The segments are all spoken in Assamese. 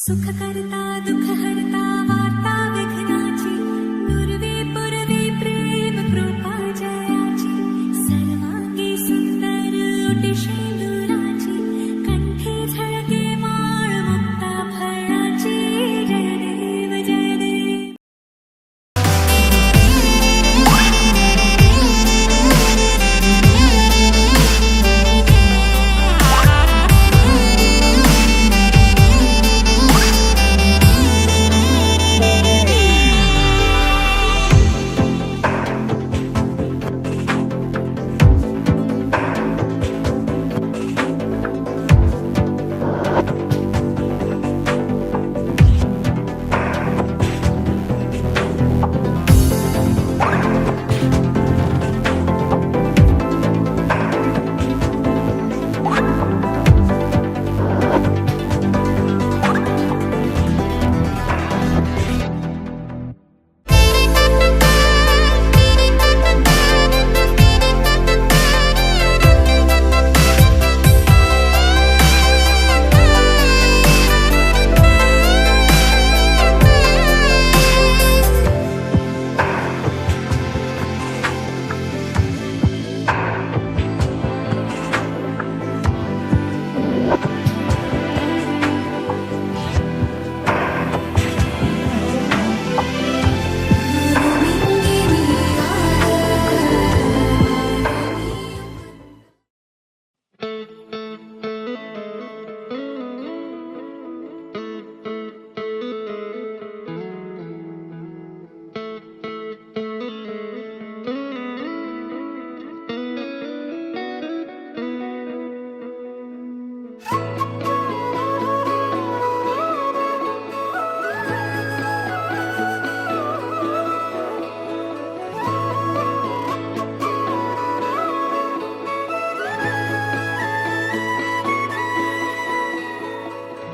सुख करता दुख हरता वार्ता विघ्नाची नुरवी पुरवी प्रेम कृपा जयाची सर्वांगी सुंदर ओटी शेंदुराची कंठी झळके माळ मुक्ता फळाची जय देव जय देव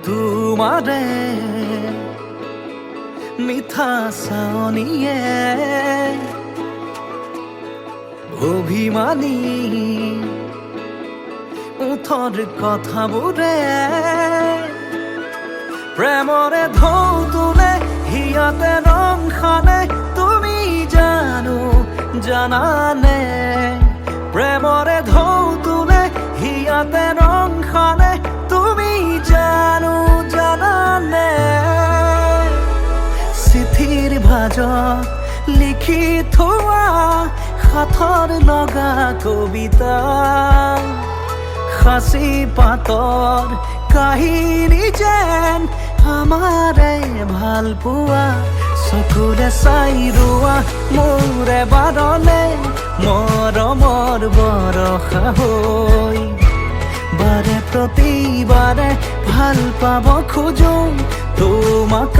তোমারে মিঠা চাৱনিয়ে অভিমানী ওঠৰ কথাবোৰে প্ৰেমৰে ঢৌ তোলে হিয়াতে ৰং সানে তুমি জানানে প্ৰেমৰে ঢৌ তোলে হিয়াতে ৰং সানে তুমি জানানে চিঠিৰ ভাজত লিখি থোৱা সাথৰ লগা কবিতা সাঁচি পাতৰ কাহিনী যেন আমাৰে ভাল পোৱা চকুৰে চাই ৰোৱা মোৰে বাৰলে মৰমৰ বৰষা হৈ বাৰে প্ৰতিবাৰে ভাল পাব খোজো তোমাক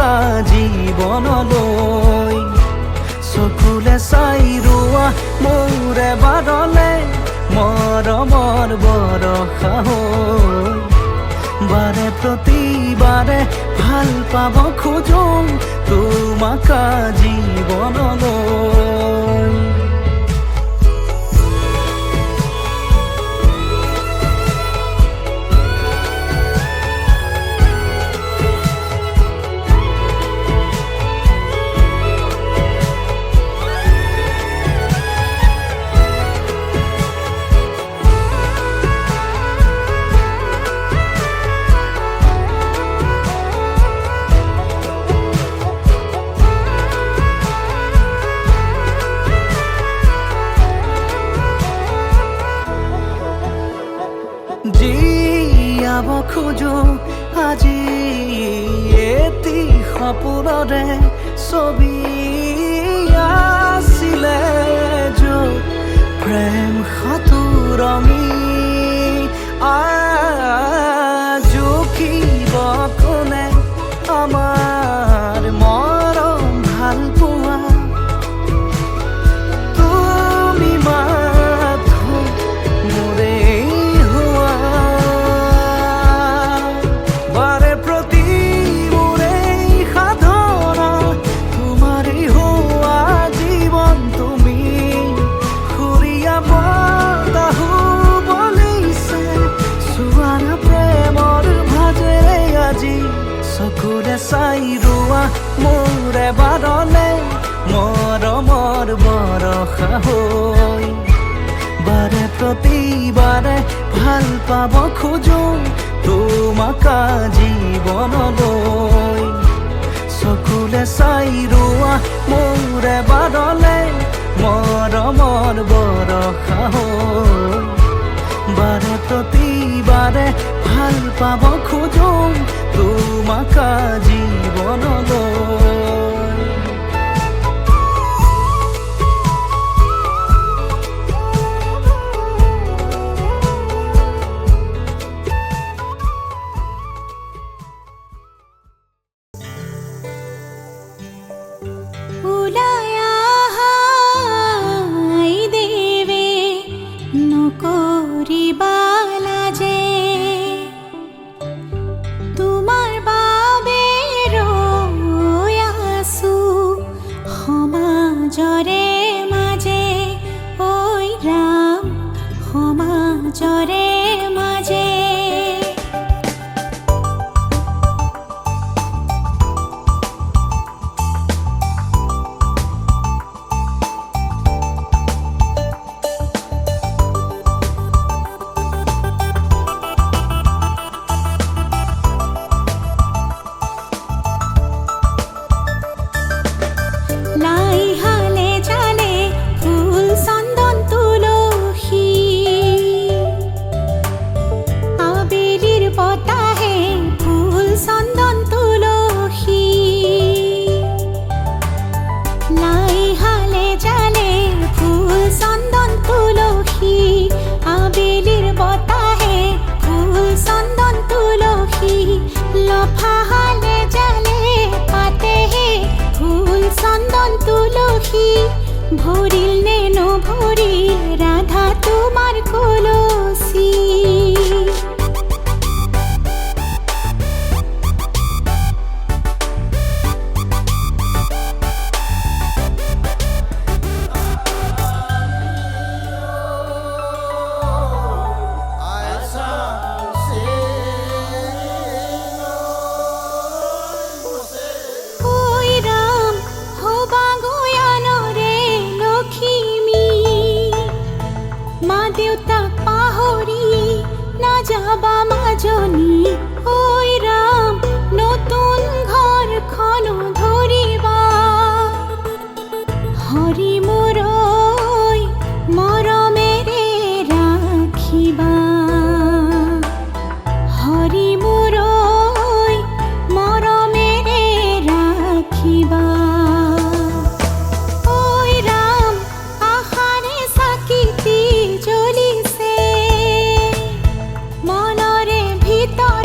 জীৱনলৈ চকুলে চাই ৰোৱা মোৰে বাৰলে মৰমৰ বৰষা হৈ বাৰে প্ৰতিবাৰে ভাল পাব খোজো তোমাক জীৱনলৈ জীয়াব খোজো আজি এটি সপোনৰে ছবি আছিলে য'ত প্ৰেম সাঁতুৰমি জুখিব কোনে আমাৰ মৰম ভাল পোৱা তুমি মাথো মোৰে চকুৰে চাই ৰোৱা মোৰ এবাৰলে মৰমৰ বৰষা হৈ বাৰে প্ৰতিবাৰে ভাল পাব খোজো তোমাক জীৱনলৈ চকুৰে চাই ৰোৱা মোৰ এবাৰলে মৰমৰ বৰষা হৈ বাৰে প্ৰতিবাৰে ভাল পাব খোজো তোমাক জীৱনলৈ উলায়া হাই দেবে নকৰিবা লাজে তোমাৰ বাবে ৰৈ আছো সমাজৰে মাজে ঐ ৰাম সমাজৰে মাজে লাই হালে জালে ফুল চন্দন তুলসী আবেলির বতাহে ফুল চন্দন তুলসী লাই হালে জালে ফুল চন্দন তুলসী আবেলির বতাহে ফুল চন্দন তুলসী লফা হালে জালে পাতেহে ফুল চন্দন তুলসী ভরিল নে নভরিল রাধা তোমার কলসী ওই রাম হবা গয়ানরে লখিমী মা দেউতাক পাহৰি না যাবা মাজনী ওই ৰাম নতুন ঘৰখনো ধৰিবা হৰি মোৰৈ মৰমেৰে ৰাখিবা হৰি মোৰৈ মৰমেৰে ৰাখিবা ওই ৰাম আশাৰে চাকিটি জ্বলিছে মনৰে ভিতৰ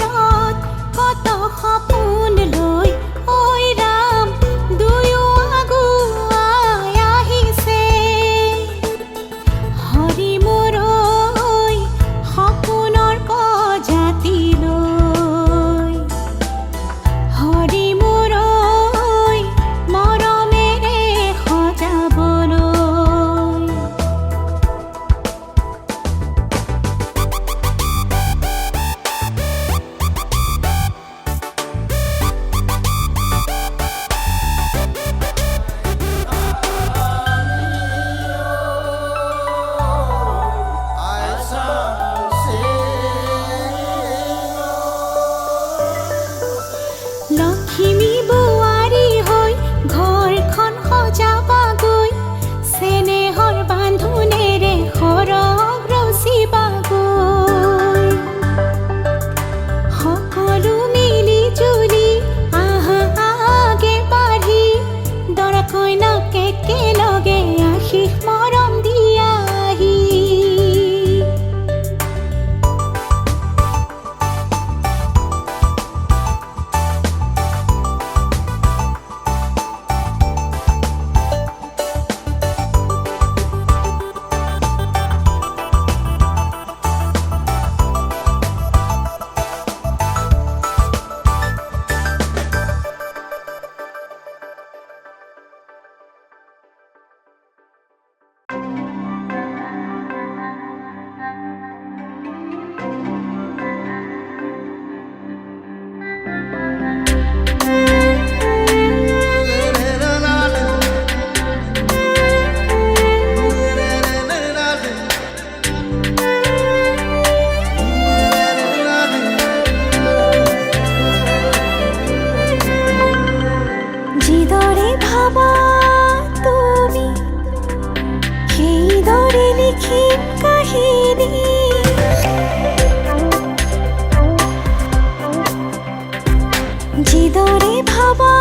যিদৰে ভাবা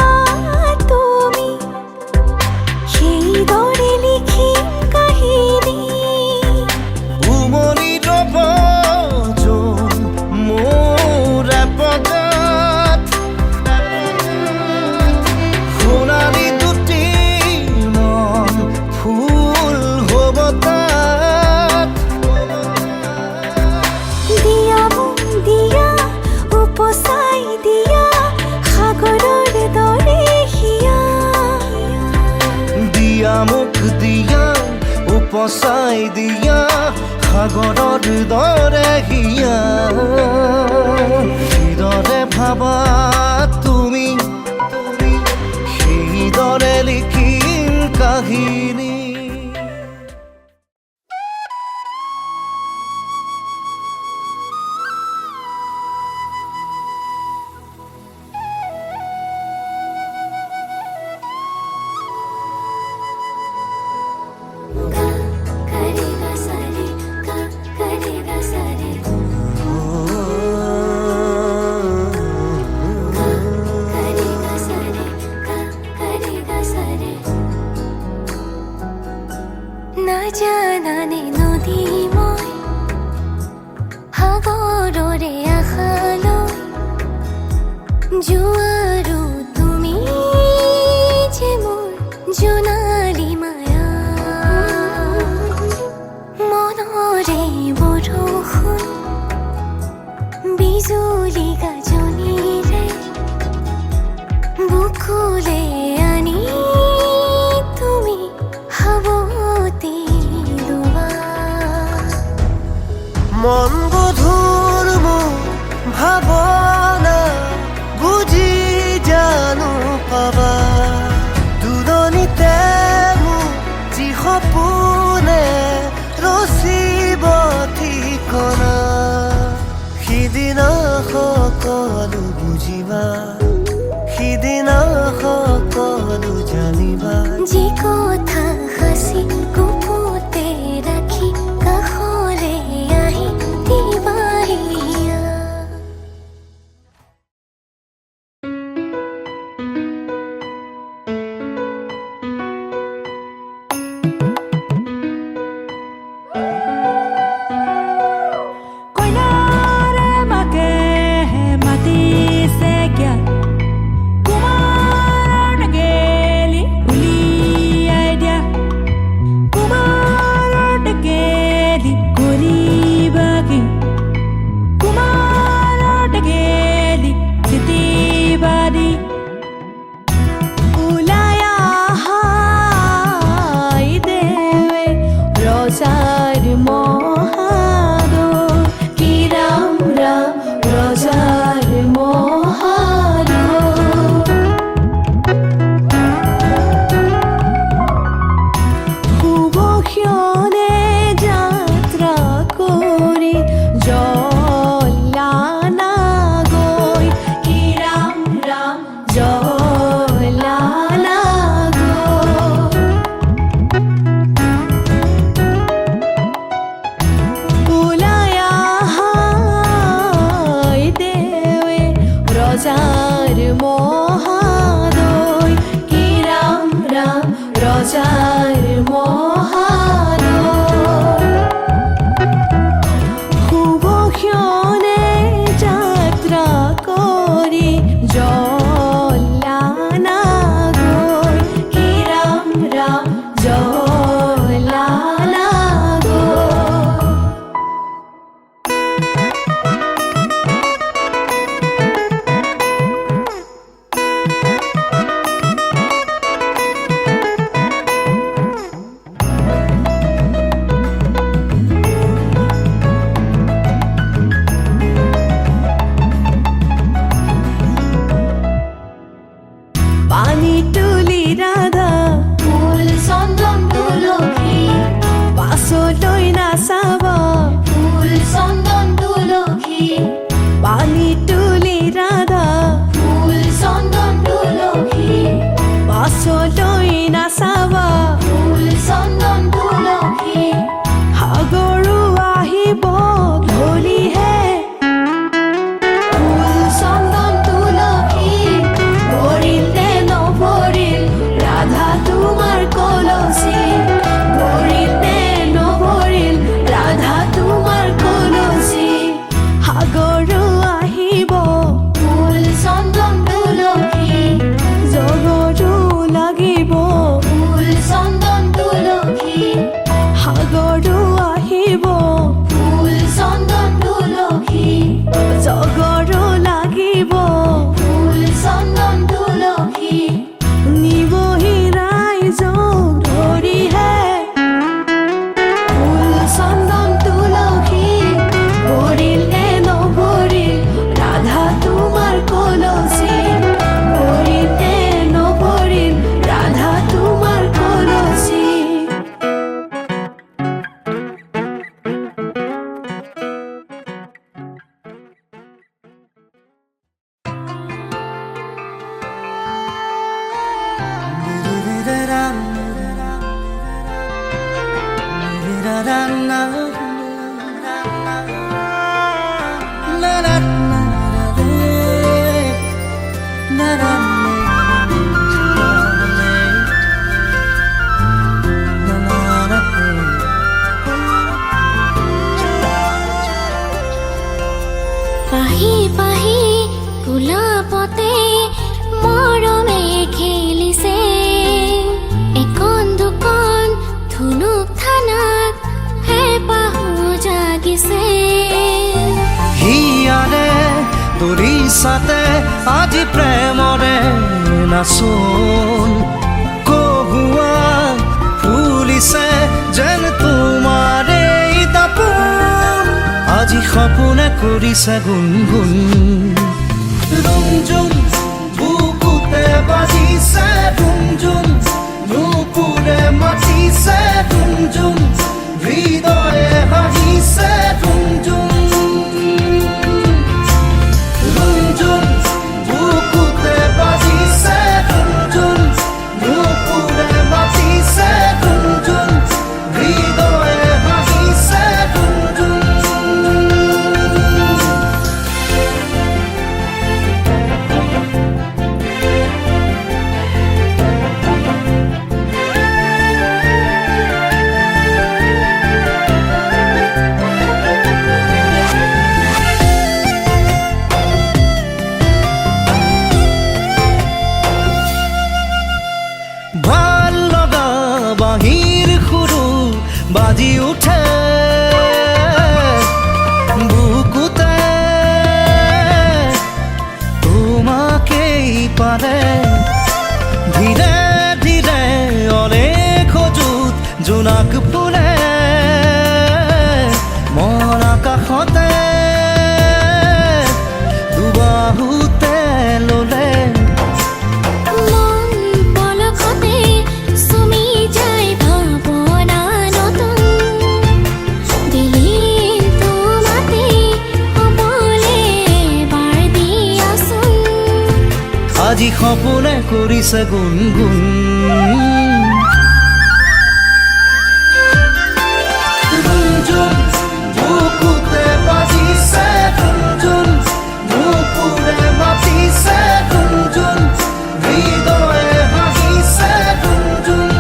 তুমি সেই দৰে লিখিম কাহিনী উমনি ৰব যোন মোৰ পদত সোণালী দুটি মন ফুল হ'ব তাত দিয়া মোক দিয়া উপচাই দিয়া সাগৰৰ দৰে হিয়া দিয়া মোক দিয়া উপচাই দিয়া সাগৰৰ দৰে হিয়া যিদৰে ভাবা তুমি সেইদৰে লিখিম কাহিনী নাজানানে নদী মই সাগৰৰে আশালৈ জোৱাৰো তুমি যে মোৰ জোনালী মায়া মনৰে বৰষুণ বিজুলী গাজনিৰে বুকুলে আনি তুমি হাবতি লোৱা মন গধুৰ মোৰ ভাৱনা বুজি জানো পাবা দুৰণিতে মোৰ যি সপোনে ৰচিব ঠিকনা সিদিনা সকলো বুজিবা সিদিনা সকলো জানিবা যি কথা সাঁচি গুপুতে ৰাখি কাষলে আহি দিবাহিয়া কইনাৰে মাকে মাতিছে কিয়া কুমাৰৰ টেকেলি উলিয়াই দিয়া কুমাৰৰ টেকেলি কৰিবা কি কুমাৰৰ টেকেলি চিটিবা দি ওলাই আহা দেৱে ৰজাৰ মহাদৰ কি ৰাম ৰাম ৰজাৰ মহাদৰ শুভ ক্ষণে যাত্ৰা কৰি জলানা গৈ কি ৰাম ৰাম জলানা গৈ ওলাই আহা দেৱে ৰজাৰ মহাদয় কি ৰাম ৰাম ৰজাৰ মহাদয় শুভ ক্ষণে যাত্ৰা কৰি জলানা গৈ কি ৰাম ৰাম জলানা গৈ পানী তুলি ৰাধা ফুল চন্দন তুলসী পাছলৈ নাচাবা ফুল চন্দন তুলসী পানী তুলি ৰাধা ফুল চন্দন তুলসী পাছলৈ নাচাবা ফুল চন্দন তুলসী সাগৰো আহিব ধৰিহে ফুল চন্দন তুলসী na na na na na na পাহি পাহি গোলাপতে মৰমে খেলিছে একন দুকন ধুনুক থানাক হেঁপাহো জাগিছে হিয়াৰে দৰিছাতে আজি প্ৰেমৰে নাচোন কহুৱা ফুলিছে যেন তোমাৰে দাপোন আজি সপোনে কৰিছে গুণগুণ ৰুমঝুম বুকুতে বাজিছে ৰুমঝুম নুপুৰে মাতিছে ৰুমঝুম হৃদয়ে হাঁহিছে ৰুমঝুম ৰুমঝুম বুকুতে বাজিছে ৰুমঝুম নুপুৰে মাতিছে ৰুমঝুম হৃদয়ে হাঁহিছে ৰুমঝুম ভাল লগা বাঁহীৰ সুৰো বাজি উঠে বুকুতে তোমাকেই পাৰে ধীৰে ধীৰে অলেখ যুত জোনাক ফুলে মন আকাশতে দুবাহুতে ললে মন পলকতে চুমি যায় ভাৱনা নতুন দিলিন তোমাতে হ'বলে বাৰ দিয়াচোন আজি সপোনে কৰিছে গুণগুণ ৰুমঝুম বুকুতে বাজিছে ৰুমঝুম নুপুৰে মাতিছে ৰুমঝুম হৃদয়ে হাঁহিছে ৰুমঝুম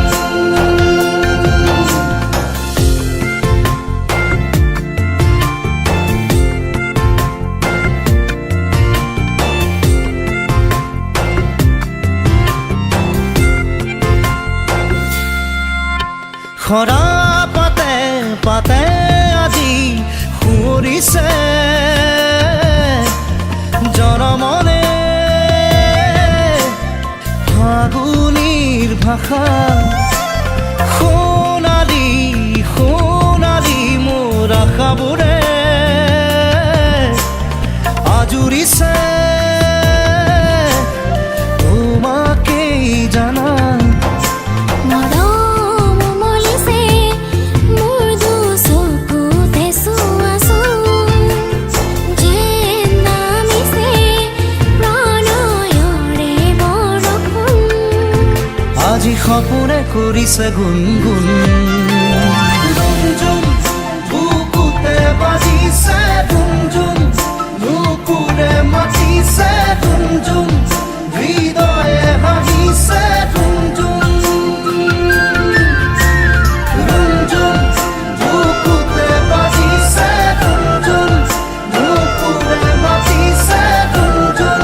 খৰা পাতে পাতে আজি সুৰিছে জনমনে ফাগুনিৰ ভাষা সোণালী সোণালী মোৰ আশাবোৰে আজুৰিছে তোমাকেই জানা মৰম উমলিছে মোৰ দুচকুতে চোৱাচোন যেন নামিছে প্ৰণয়ৰে বৰষুণ আজি সপোনে কৰিছে গুণগুণ ৰুমঝুম বুকুতে বাজিছে ৰুমঝুম নুপুৰে মাতিছে ৰুমঝুম হৃদয়ে হাঁহিছে ৰুমঝুম ৰুমঝুম বুকুতে বাজিছে ৰুমঝুম নুপুৰে মাতিছে ৰুমঝুম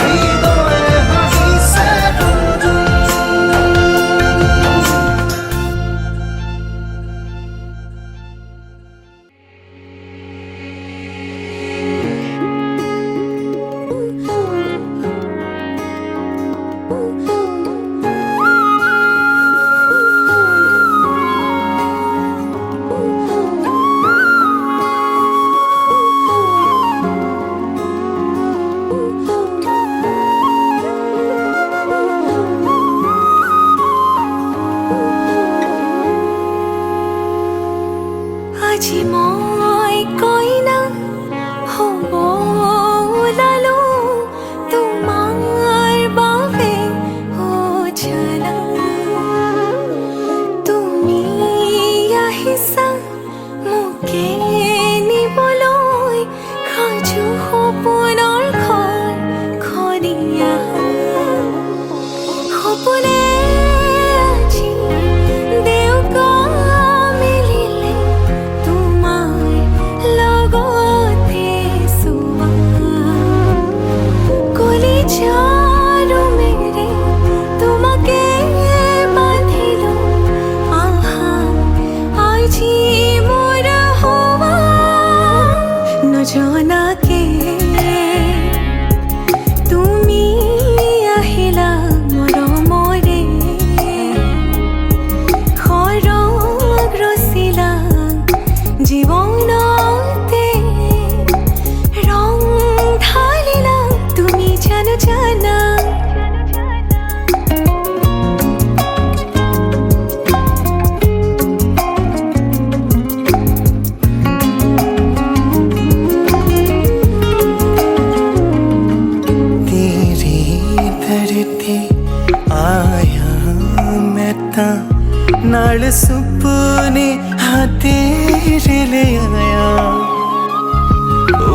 হৃদয়ে হাঁহিছে ৰুমঝুম ते आया मैं तां नाल सुपने हाँ तेरे ले आया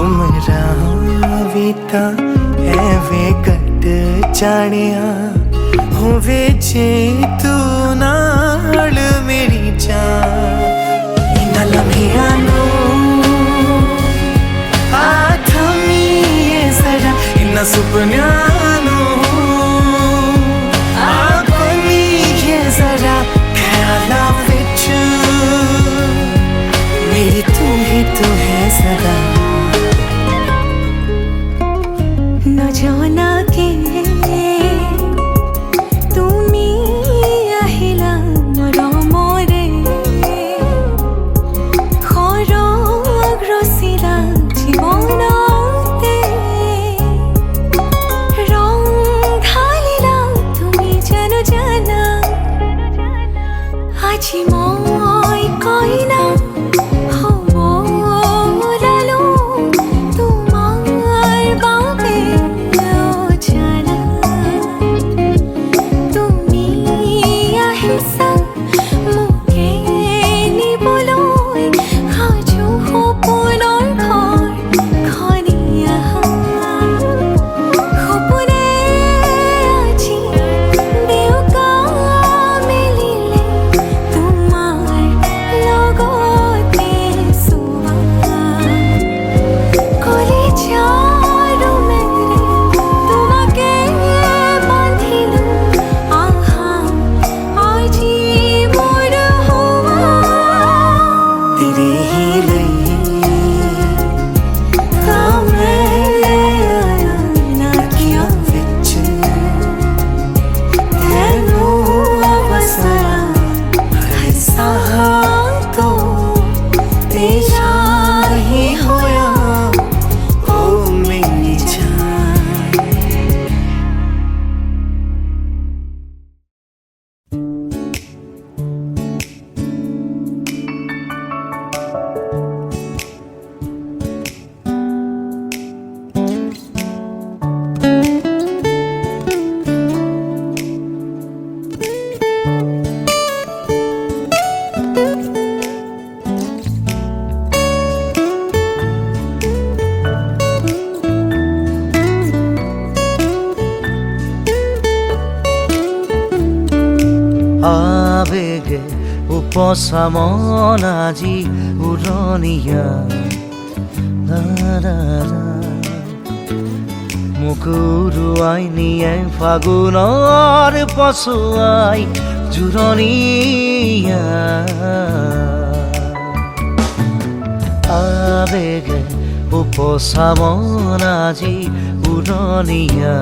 उमरां भी तां एवें कट जानिया होवे जे तू नाल मेरी जान इन्हां लम्हियां नूं इन्हां सुपनियां नूं आखोनी जरा ख्यालां विच मेरी तू है सदा न जाना के তুমি আহিলা মৰমৰে খৰগ ৰচিলা জীৱনতে ৰং ঢালিলা তুমি জানো জানা আজি মই কইনা হ'ব ওলালো তোমাৰ বাবে অজানা তুমি আহিছা মোকে নিবলৈ সাজু সপোনৰ ঘৰখনি আহা সপোনে আজি বিয়কা মেলিলে তোমাৰ লগতে চোৱা কলিজাৰো মেলে তোমাকে বান্ধিলো আহা আজি মোৰ হোৱা तेरे ही लिए ਤਾਂ ਮੈਂ ਨਾ अखियां विच ਤੈਨੂੰ ਵਸਾਇਆ हर साह तो तेरा ही होया ओ मेरी जान আবেগে উপচা মন আজি উৰণীয়া মোক উৰুৱাই নিয়ে ফাগুনৰ পছুৱাই জোৰণীয়া আবেগে উপচা মন আজি উৰণীয়া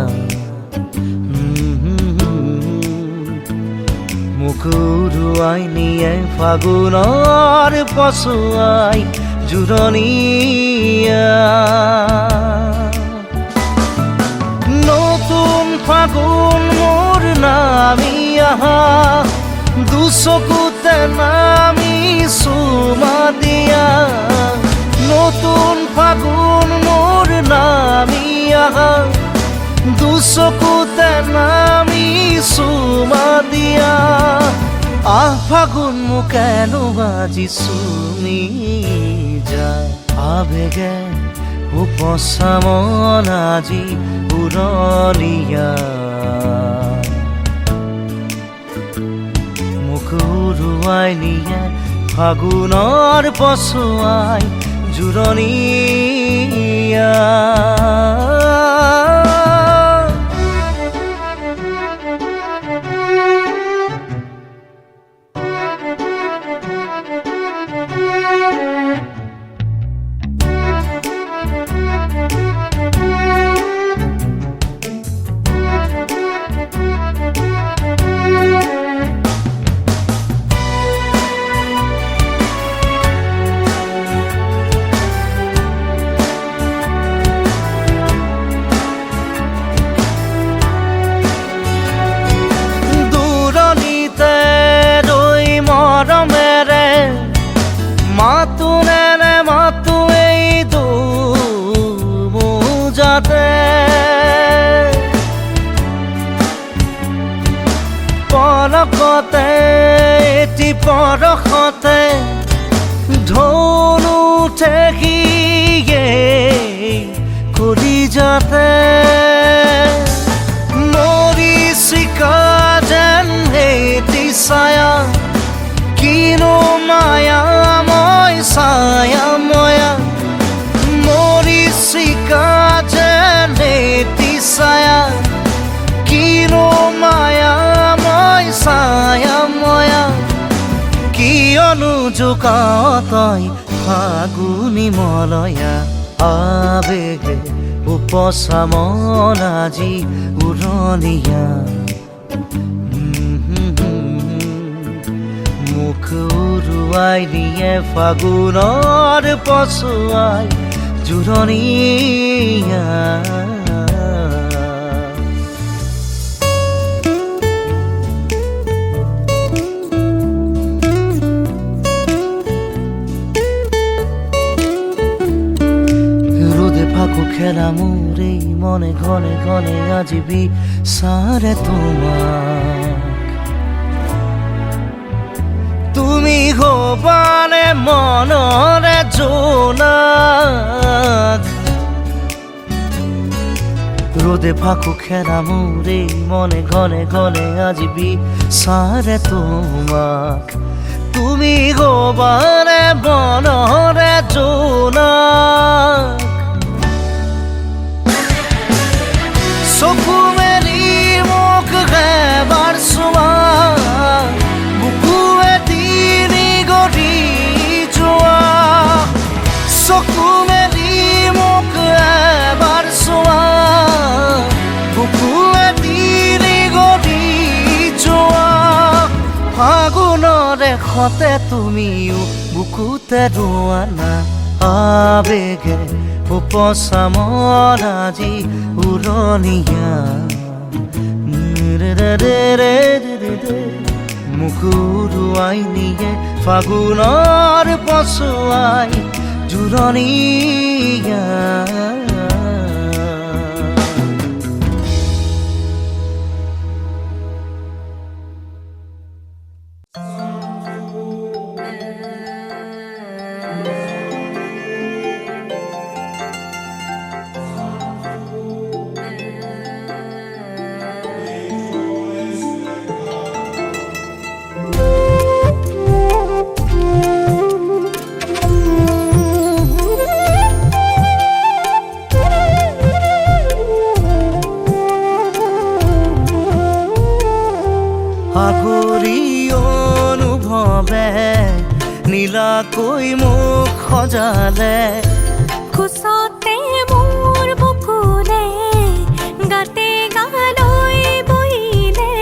মোক উৰুৱাই নিয়ে ফাগুনৰ পছুৱাই জোৰণীয়া নতুন ফাগুন মোৰ নামি আহা দুচকুতে নামি চুমা দিয়া নতুন ফাগুন মোৰ নামি আহা দুচকুতে নামি চুমা দিয়া আহ ফাগুন মোক এনো বাজি চুমি যায় আবেগে উপচা মন আজি উৰণীয়া মোক উৰুৱাই নিয়ে ফাগুনৰ পছুৱাই জোৰণীয়া পলকতে এটি পৰশতে ঢৌল উঠেহিয়ে কলিজাতে মৰিচিকা যেন এটি ছায়া কিনো মায়াময় ছায়াময়া মৰিচিকা যেন এটি ছায়া কিনো মায়াময় ছায়াময়া কিয়নো জোকাও তই ফাগুনী মলয়া আবেগে উপচা মন আজি উৰণীয়া মুখ উৰুৱাই নিয়ে ফাগুনৰ পছুৱাই জোৰণীয়া খেলা মোৰ এই মনে ঘনে ঘনে আজি বিচাৰে তোমাক তুমি হবানে মনৰে জোনাক ৰোদে ফাঁকু খেলা মোৰ এই মনে ঘনে ঘনে আজি বিচাৰে তোমাক তুমি হবানে মনৰে জোনাক চকু মেলি মোক এবাৰ চোৱা বুকুৱে তিনি গৰি যোৱা চকু মেলি মোক এবাৰ চোৱা বুকুৱে তিনি গৰি যোৱা ফাগুণৰে সতে তুমিও বুকুতে ৰোৱানা আবেগে উপচা মন আজি উৰণীয়া মুখ উৰুৱাই নিয়ে ফাগুনৰ পছুৱাই জোৰণীয়া সাগৰী অনুভৱে নীলাকৈ মুখ সজালে খোজতে মোৰ বুকুৰে গাতে গালৈ বহিলে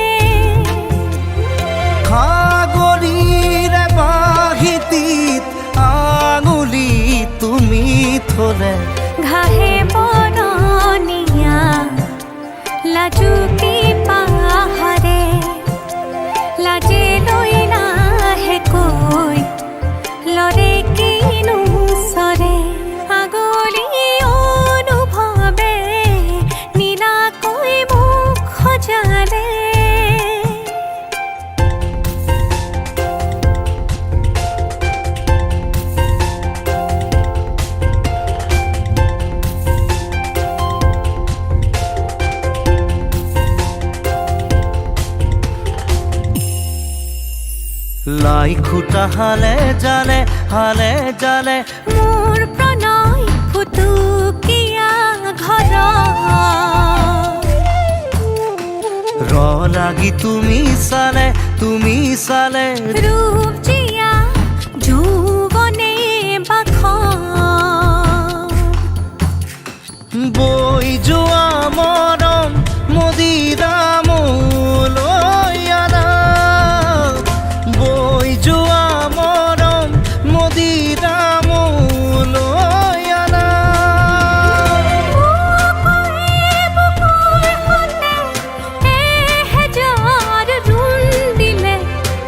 সাগৰীৰে বাহিতিত আঙুলি তুমি থলে ঘাহে বৰণীয়া লাজুকী পাহাৰে লাজে লৈ লাহেকৈ লৰে কিনো চৰে আগলি অনুভৱে নীলাকৈ মুখ সজালে লাই খুটা হালে জালে মোৰ প্ৰণয় ফুটুকীয়া ঘৰ ৰ লাগি তুমি চালে ৰূপ জীয়া যৌৱনে বাখ বৈ যোৱা মৰম মদিৰা মোলৈ আনা বৈ যোৱা মৰম মদিৰা মোলৈ আনা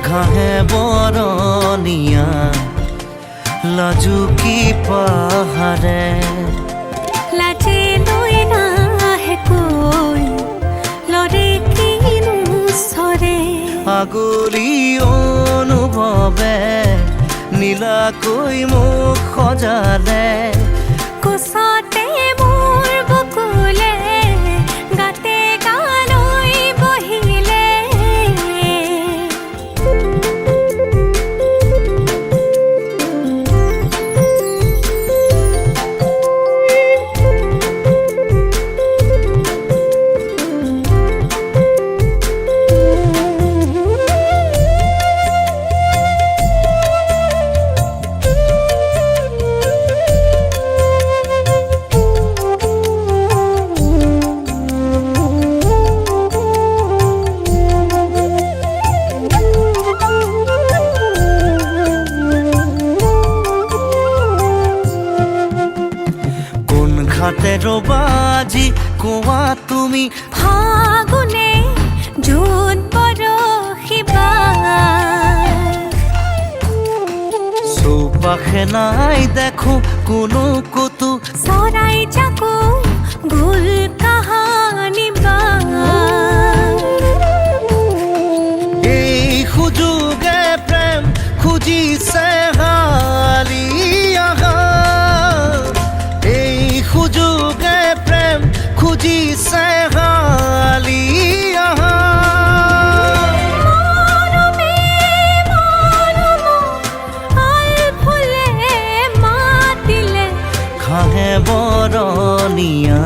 ঘাহে বৰণীয়া লাজুকী পাহাৰে লাজে লৈ নাহেকৈ লৰে কিনো চৰে আগলি অনুভৱে নীলাকৈ মোক সজালে কোচতে মোৰ বকুলে গাতে গালৈ বহিলে ঘাটে ৰবাজি কোৱা তুমি ফাগুনে জুন বৰষিবা চৌপাশে নাই দেখো কোনো কতো চৰাই জাকো গুল কাহানি বা এই সুযোগে প্ৰেম খুজিছে হালি আহা এই সুযোগে প্ৰেম খুজিছে হালি আহা মৰমে মৰম আল ফুলে মাতিলে ঘাঁহে বৰণীয়া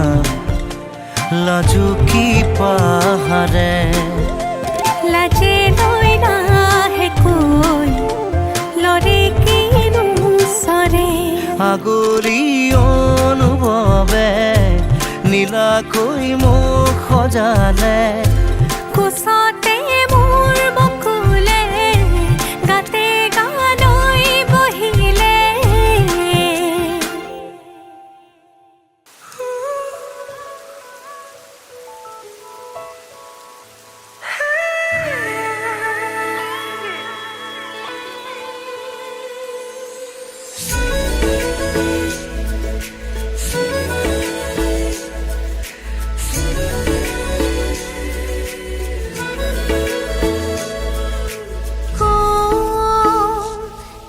লাজুকী পাহাৰে লাজে লৈ নাহে কৈ লৰে কিনো চৰে আগলি অনুভৱে নীলাকৈ মোক সজালে কোচতে মোৰ বকুলে গাতে গালৈ বহিলে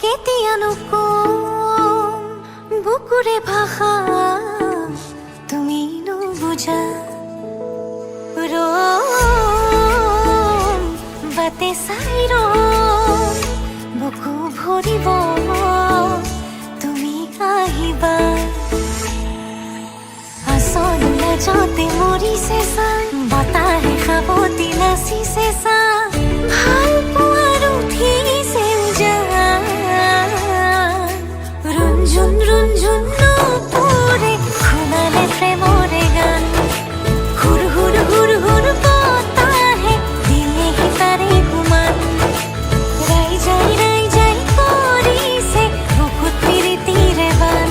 কেতিয়ানো কম বুকুৰে ভাষা তুমি নুবুজা ৰম বাটে চাই ৰম বুকু ভৰিব তুমি আহিবা আচল লাজতে মৰিছে চা বতাহে সাৱতি নাচিছে চা ভাল পোৱাৰ উঠিছে উজান ৰঞ্জুন ৰঞ্জুন নপৰে শুনালে প্ৰেমৰে গান হুৰ হুৰ হুৰ হুৰ বতাহে দিলেহি তাৰে গুমান ৰাই যাই কৰিছে বুকুত প্ৰীতিৰে বান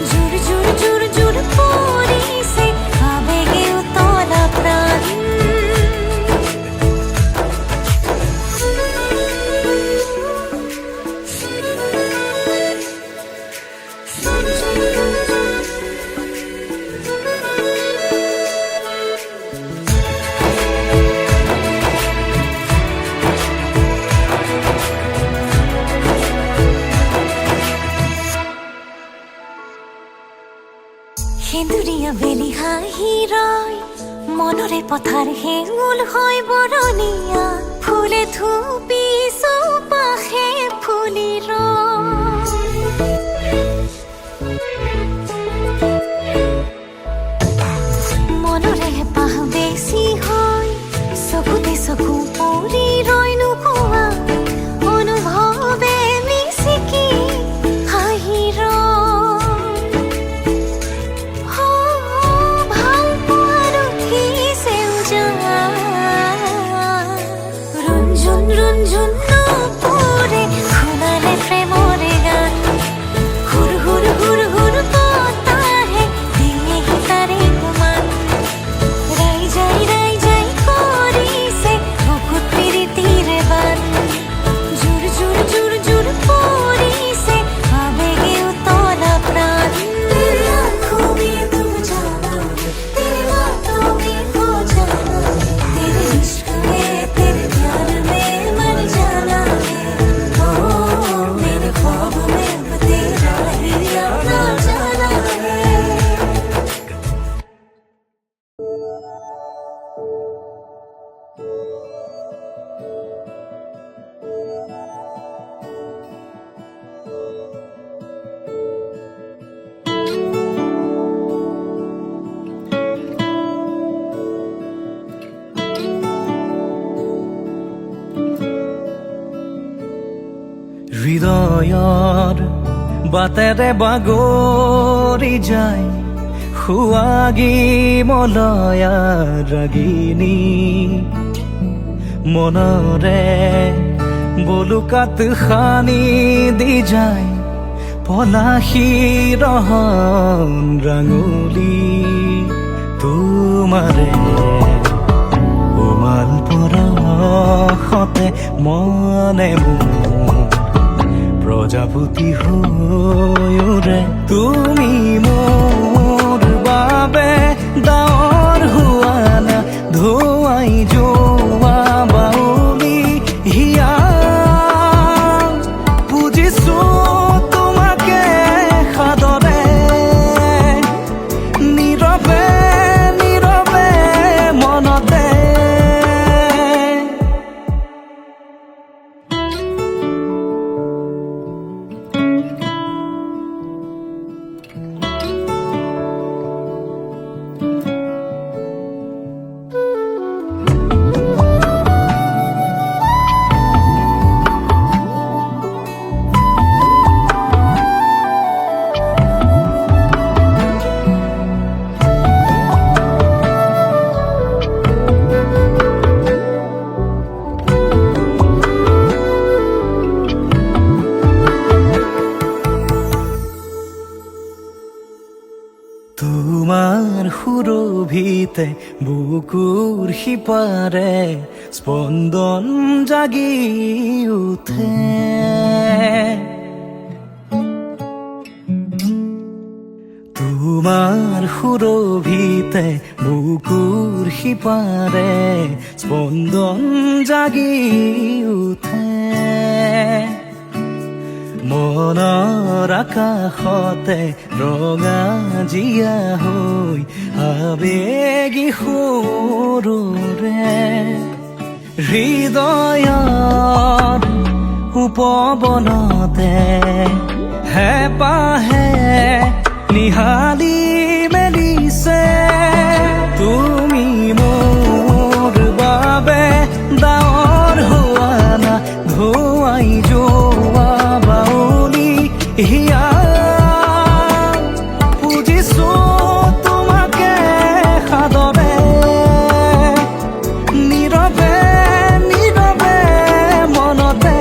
জোৰ জোৰ জোৰ জোৰ পৰিছে আবেগে উতলা প্ৰাণ সেন্দুৰীয়া বেলি হাঁহি ৰয় মনৰে পথাৰ হেঙুল হয় বৰণীয়া ফুলে ধুপি চৌপাশে ফুলি মনৰে হেঁপাহ বেছি হয় চকুতে চকু পৰি ৰয় নোকোৱা অনুভৱে মিচিকি হাঁহি ভাল পোৱাৰ উঠিছে উজান ৰঞ্জুন ৰঞ্জুন নপৰে শুনালে প্ৰেমৰে গান হুৰ হুৰ হুৰ হুৰ বতাহে দিলেহি তাৰে গুমান ৰাই যাই কৰিছে বুকুত প্ৰীতিৰে বান জোৰ জোৰ জোৰ জোৰ পৰিছে আবেগে উতলা প্ৰাণ तेरी आँखों में तुम जाना तेरी बातों में खो जाना तेरे इश्क में तेरे प्यार में হৃদয়ৰ বাটেৰে বাগৰি যায় সুৱাগী মলয়া ৰাগিনী মনৰে বলুকাত সানি দি যায় পলাশী ৰহন ৰাঙলী তোমাৰে উমাল পৰশতে মনে মোৰ প্ৰজাপতি হৈৰে তুমি মোৰ বাবে ডাৱৰ হোৱা না ধুৱাই যোৱা বাউলি হিয়া বুজিছো তোমাকে সাদৰে নীৰৱে নীৰৱে মনতে তোমাৰ সুৰভিতে বুকুৰ সিপাৰে স্পন্দন জাগি উঠে তোমাৰ সুৰভিতে বুকুৰ সিপাৰে স্পন্দন জাগি উঠে মনৰ আকাশতে ৰঙা জিয়া হৈ আবেগী সুৰৰে হৃদয়ৰ উপবনতে হেঁপাহে নিহালি মেলিছে তুমি মোৰ বাবে ডাৱৰ হোৱা না ধুৱাই যোৱা বাউলি হিয়া বুজিছো তোমাকে সাদৰে নীৰৱে নীৰৱে মনতে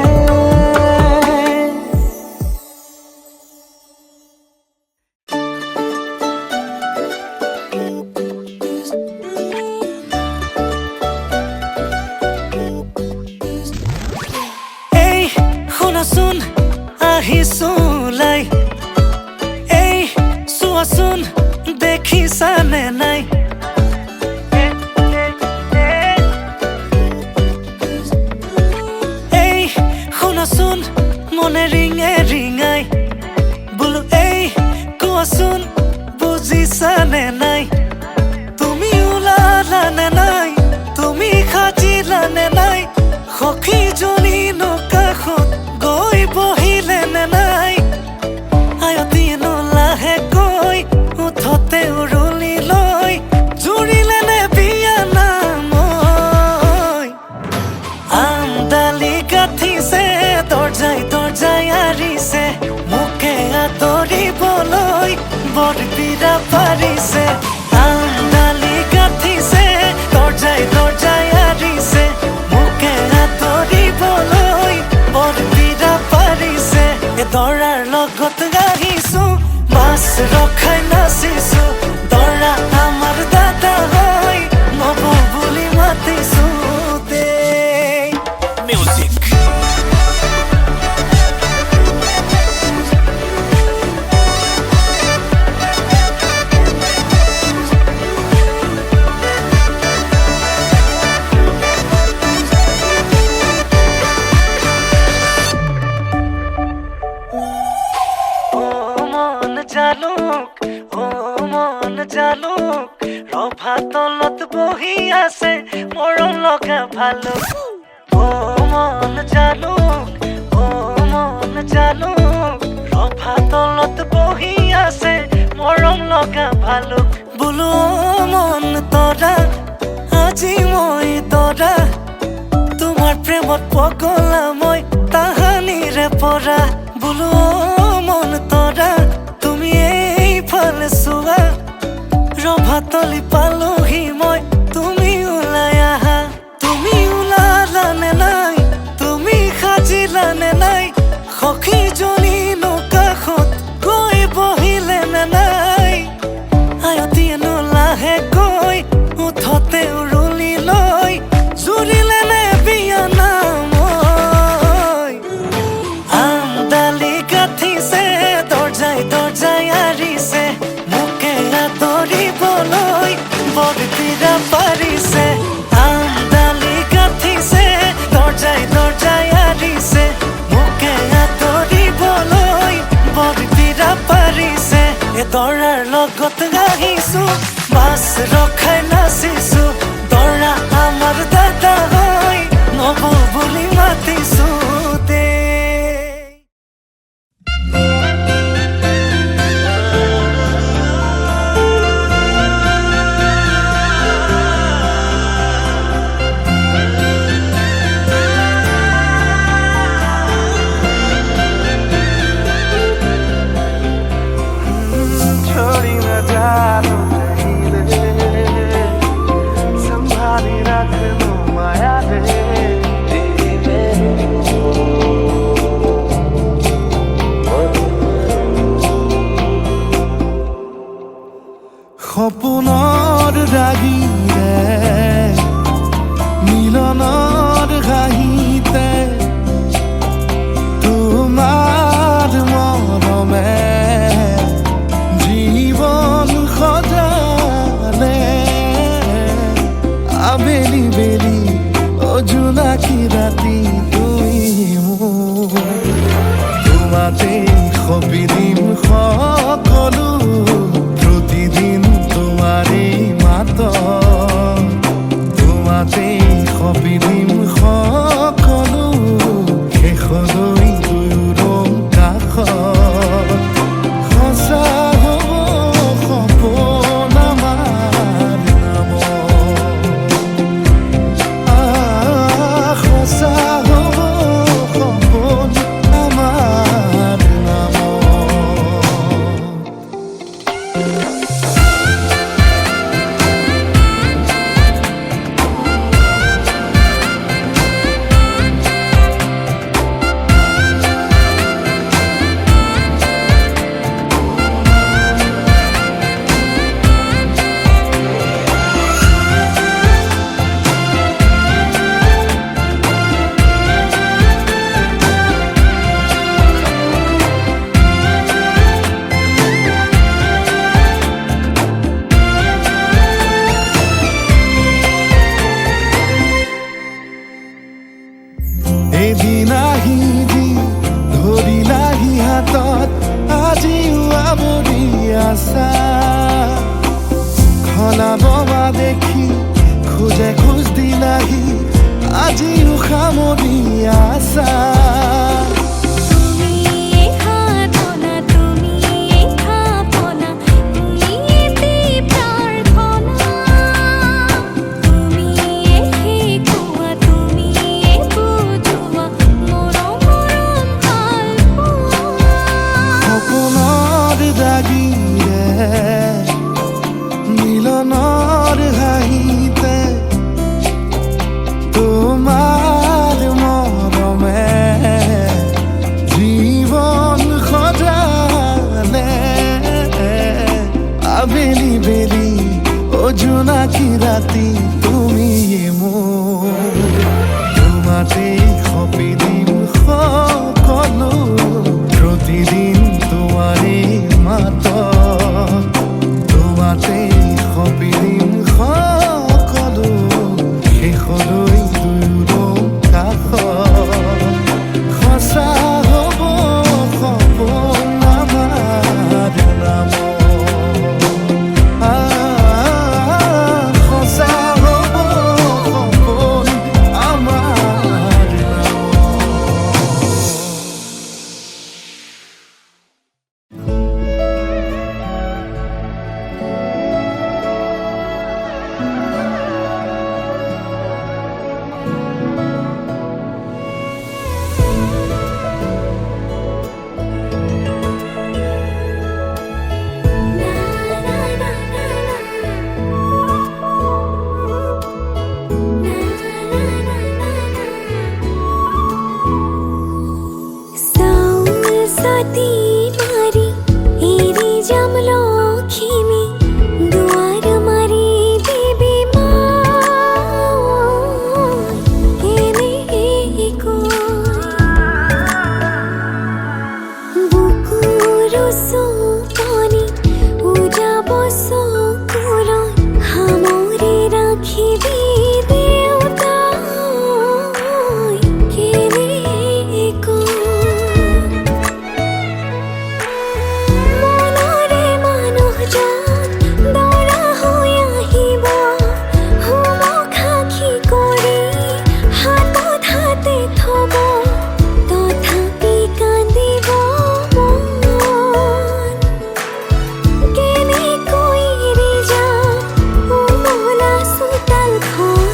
এই শুনাচোন আহিছো লাই এই চোৱাচোন দেখিছানে নাই এই শুনাচোন মনে ৰিঙে ৰিঙাই বোলো এই কোৱাচোন বুজিছানে নাই তুমি ওলালানে নাই তুমি সাজিলানে নাই সখীজনী কাষত গৈ বহিলে নে নাই আয়তীনো লাহেকৈ উঠতে উৰুলি লৈ জুৰিলে নে বিয়া নামৈ আমডালি গাঠিছে দৰ্জাই দৰ্জাই আৰিছে মোকে আদৰিবলৈ বৰবিৰা পাৰিছে আমডালি গাঠিছে দৰ্জাই দৰ্জাই আৰিছে মোকে আদৰিবলৈ বৰবিৰা পাৰিছে দৰাৰ লগত গাহিছো মাছ ৰখাই নাচিছো দৰা আমাৰ দাদা হয় নব বুলি মাতিছো দেই মিউজিক জালুক ভালো ও মন জানো ও মন জানো ৰভা তলত বহি আছে মৰম লগা ভালো বোলো ও মন তৰা আজি মই তৰা তোমাৰ প্ৰেমত পগলা মই তাহানিৰে পৰা বোলো ও মন তৰা তুমি এইফালে চোৱা ৰভাতলি পালোহি মই তুমি ওলাই আহা তুমি ওলালানে নাই তুমি সাজিলানে নাই সখীজনী কাষত গৈ বহিলে নে নাই আয়তীয়েনো লাহেকৈ উঠতে উৰুলি লৈ জুৰিলে নে বিয়া নাম আমদালি গাঠিছে দৰ্জাই দৰ্জাই আৰিছে মোকে আদৰিবলৈ বৰপীৰা পাৰিছে আমদালি গাঠিছে দৰ্জাই দৰ্জাই আৰিছে মোকে আদৰিবলৈ বৰপীৰা পাৰিছে এ দৰাৰ লগত আহিছো বাছ ৰখাই নাচিছো দৰা আমাৰ দাদা হৈ নব বুলি মাতিছো দে छोड़ी न जानो कहीं रे संभाली रख लो माया रे সপোনৰ ৰাগিৰে মিলনৰ হাঁহিতে তোমাৰ মৰমে জীবন সজালে আবেলি বেলি অজোনাকি ৰাতি তুমি মোৰ তোমাতে সপিদিম সকলো প্ৰতিদিন তোমাৰে মাত তোমাতে সপিদিম সকলো শেষলৈ দুয়োৰং কাষত সঁচা হ'ব সপোন আমাৰ নামত সঁচা হ'ব সপোন আমাৰ নামত এদিন আহি যি ধৰিলাহি হাতত আজিও আৱৰি আছা খলাব বা দেখি খোজে খোজ দিলাহি আজিও সামৰি আছা তুমি খাতনা তুমি খাপনা তুমি এটি প্ৰাৰ্থনা তুমি শিকোৱা তুমি বুজোৱা মৰম মৰম ভাল পোৱা সপোনৰ দাগিৰে মিলনৰ হাঁহিতে তোমাৰ মৰমে জীবন সজালে আবেলি বেলি অজোনাকি ৰাতি তুমি মোৰ তোমাতে সপিদিম সকলো প্ৰতিদিন তোমাৰে মাত তোমাতে সপিদিম সকলো শেষলৈ দুয়োৰং কাষত সঁচা হ'ব সপোন আমাৰ নামত সঁচা হ'ব সপোন छाती मारी एरी जम लक्ष्मी दुआर मारी देवी माँ केने को बुकुर सोपनी उजा बसो कुल हमरे राखी देवता केने को মনৰে মানুহজন দৰা হৈ আহিব হোমক সাক্ষী কৰি হাতত হাতে থব তথাপি কান্দিব মন কেনেকৈ এৰি যাম উমলা চোতালখন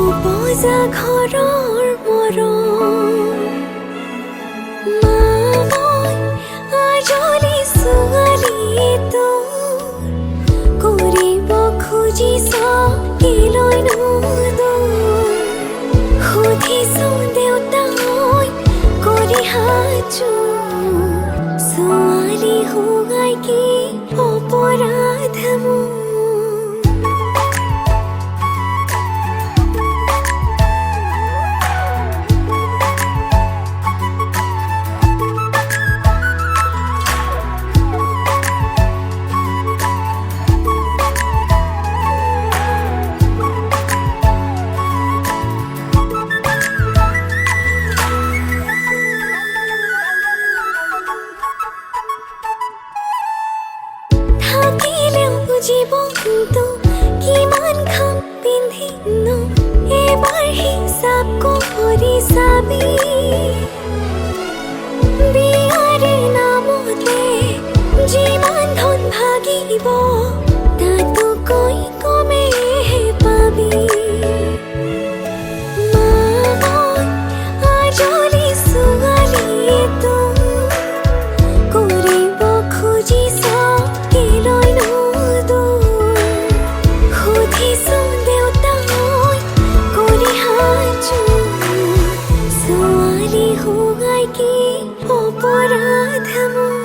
উপজা ঘৰৰ মৰম মামই আজলি ছোৱালীটো কৰিব খুজিছ কিলৈ নুদূৰ সুধিছো দেউতাই কৰি সাজু ছোৱালী হোৱাই কি অপৰাধ মোৰ থাকিলেও জীৱনটো কিমান খাম পিন্ধিনো এবাৰ হিচাপ কৰি চাবি বিয়াৰে নামতে যিমান ধন ভাগিব তাতোকৈ কমেহে পাবি মামই আজলি ছোৱালীটো কৰিব খুজিছ কিলৈ নুদূৰ সুধিছো দেউতাই কৰি সাজু ছোৱালী হোৱাই কি অপৰাধ মোৰ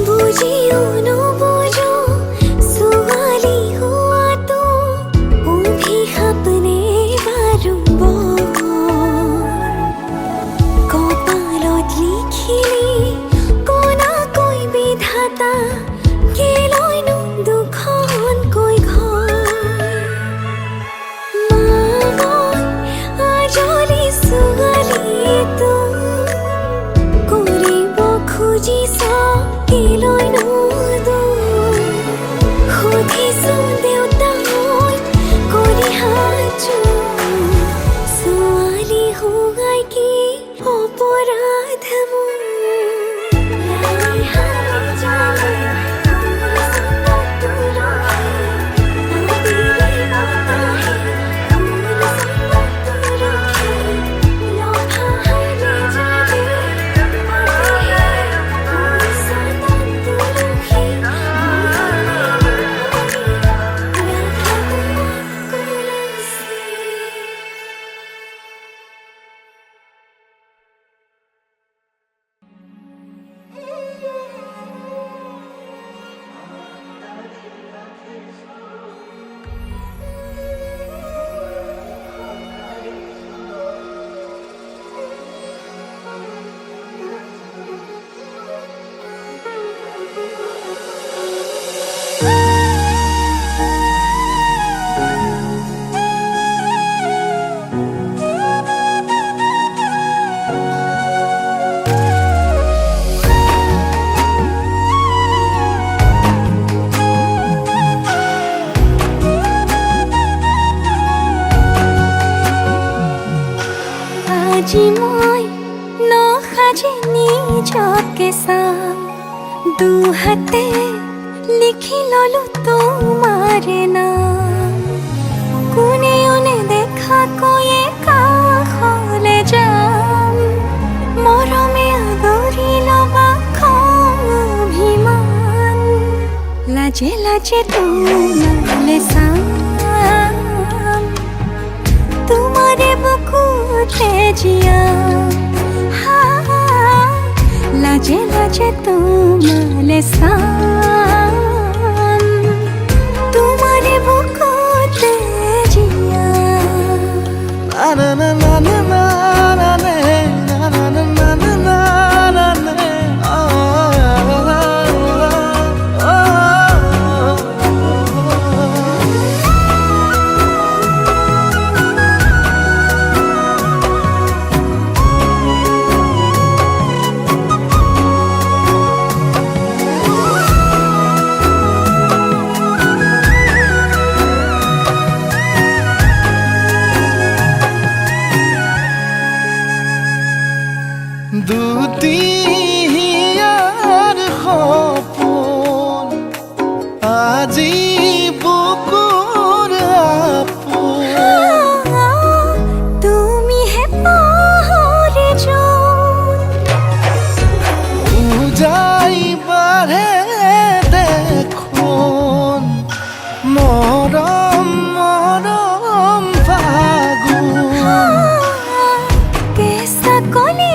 বুজিও নুবুজো ছোৱালী হোৱাটো অভিশাপ নে বাৰুম্বৰ কপালত লিখিলি কোনাকৈ বিধাতা কেলৈনো দুখনকৈ ঘৰ মামই আজলি ছোৱালীটো কৰিব খুজিছ কিলৈ নুদূৰ সুধিছো দেউতাই কৰি সাজু ছোৱালী হোৱাই কি অপৰাধ মোৰ লাই হালে জালে আজি মই নসাজি নিজকে চাম দুহাতে লিখি ললো তোমার নাম কোনে ওনে দেখা কয়ে কাহলে যাম মরমে আদরি লবা অভিমান লাজে লাজে তোমালে সাম তোমারে বুকুতে জিয়া লাজে লাজে তোমালে সাম তোমারে বুকুতে জিয়া na na na na na na na na na na na na na দুটিয়ার সপোন আজি বুকুৰ আপোন তুমি হে পাহৰে যোন উজাই বাঢ়ে দেখোন মৰম মৰম ফাগুন কেসা কলি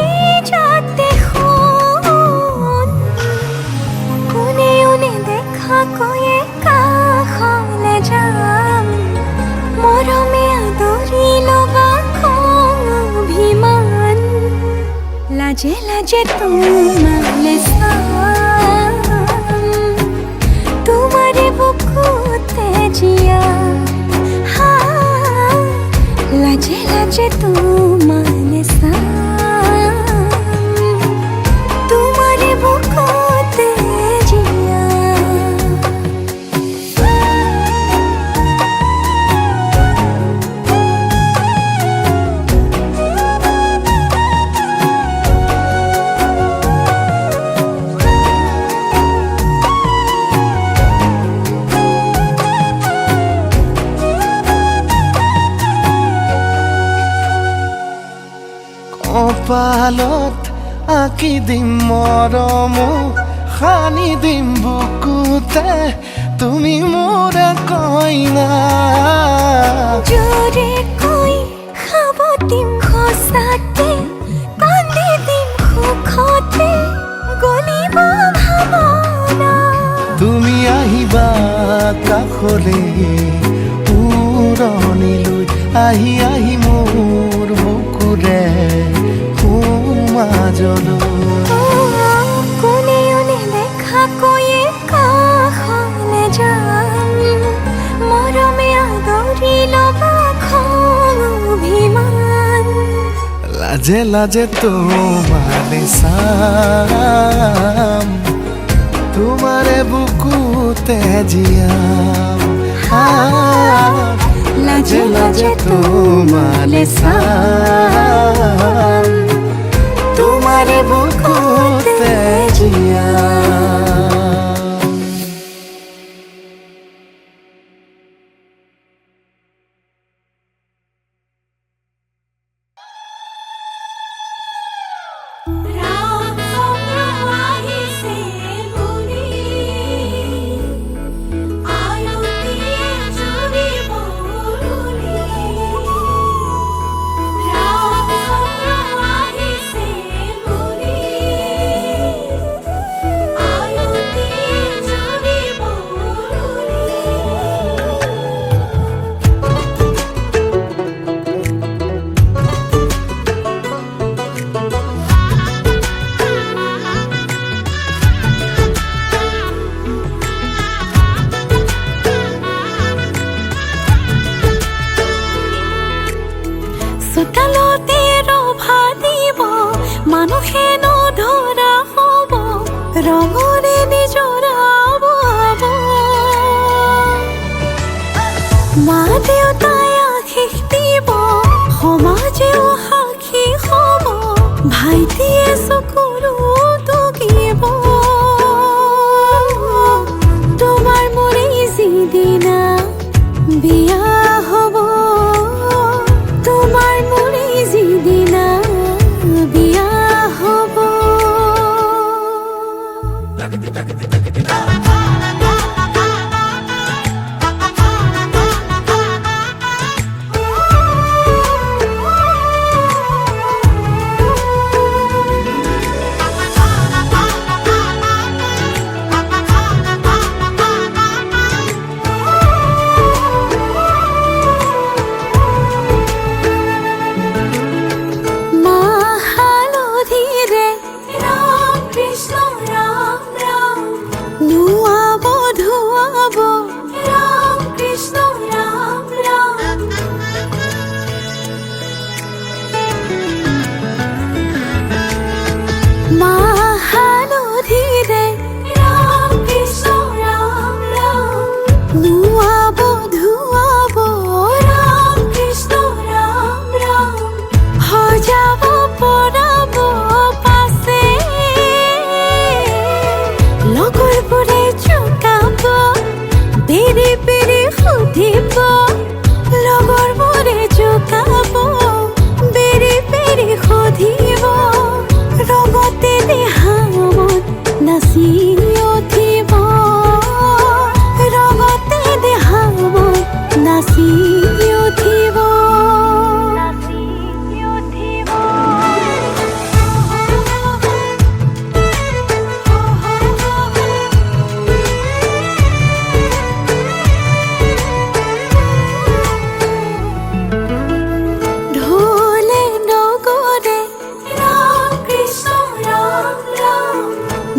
যাতে খুন কোনে ওনে দেখা কয়ে কাহলে যাম মরমে আদরি লবা অভিমান লাজে লাজে তোমালে সাম তোমারে বুকুতে জিয়া লাজে লাজে তোমালে সাম তোমারে বুকুতে জিয়া কপালত আঁকি দিম মৰম সানি দিম বুকুতে তুমি মোৰ কইনা জোরে কই খাব দিম খসাতে কান্দি দিম সুখতে গলিব ভাবনা তুমি আহিবা কাষলে উৰণিলৈ আহি আহি মোৰ বুকুৰে সোমাজলৈ কোনে ওনে দেখা কয়ে কাহলে যাম মরমে আদরি লবা অভিমান লাজে লাজে তোমালে চাম তোমারে বুকুতে জিয়াম লাজে লাজে তোমালে সাম তোমারে বুকুতে জিয়াম রাম আহিছে মুনি আয়তি জুৰি বৰুলি ৰাম আহিছে মুনি আয়তি জুৰি বৰুলি চোতালতে ৰভা দিব মানুহে নধৰা হ'ব ৰঙৰে নিজৰাব মা দেউতাই আশীষ দিব সমাজেও সাক্ষী হ'ব ভাইটিয়ে চকুৰো টুকিব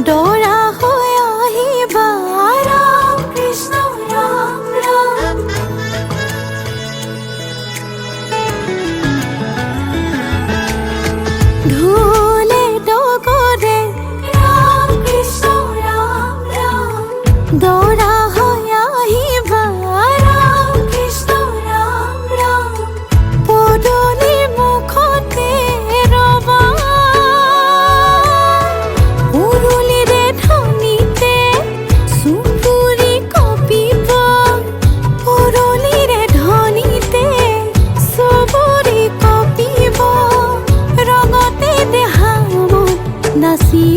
দৰা হৈ আহিবা ৰাম কৃষ্ণ ৰাম ৰাম ঢোলে ডগৰে ৰাম কৃষ্ণ ৰাম ৰাম দৰা হৈ আহিবা ৰাম কৃষ্ণ ৰাম ৰাম পদূলি মুখতে ৰবা উৰুলিৰে ধ্বনিতে চুবুৰি কঁপিব উৰুলিৰে ধ্বনিতে চুবুৰি কঁপিব ৰঙতে দেহামত নাচি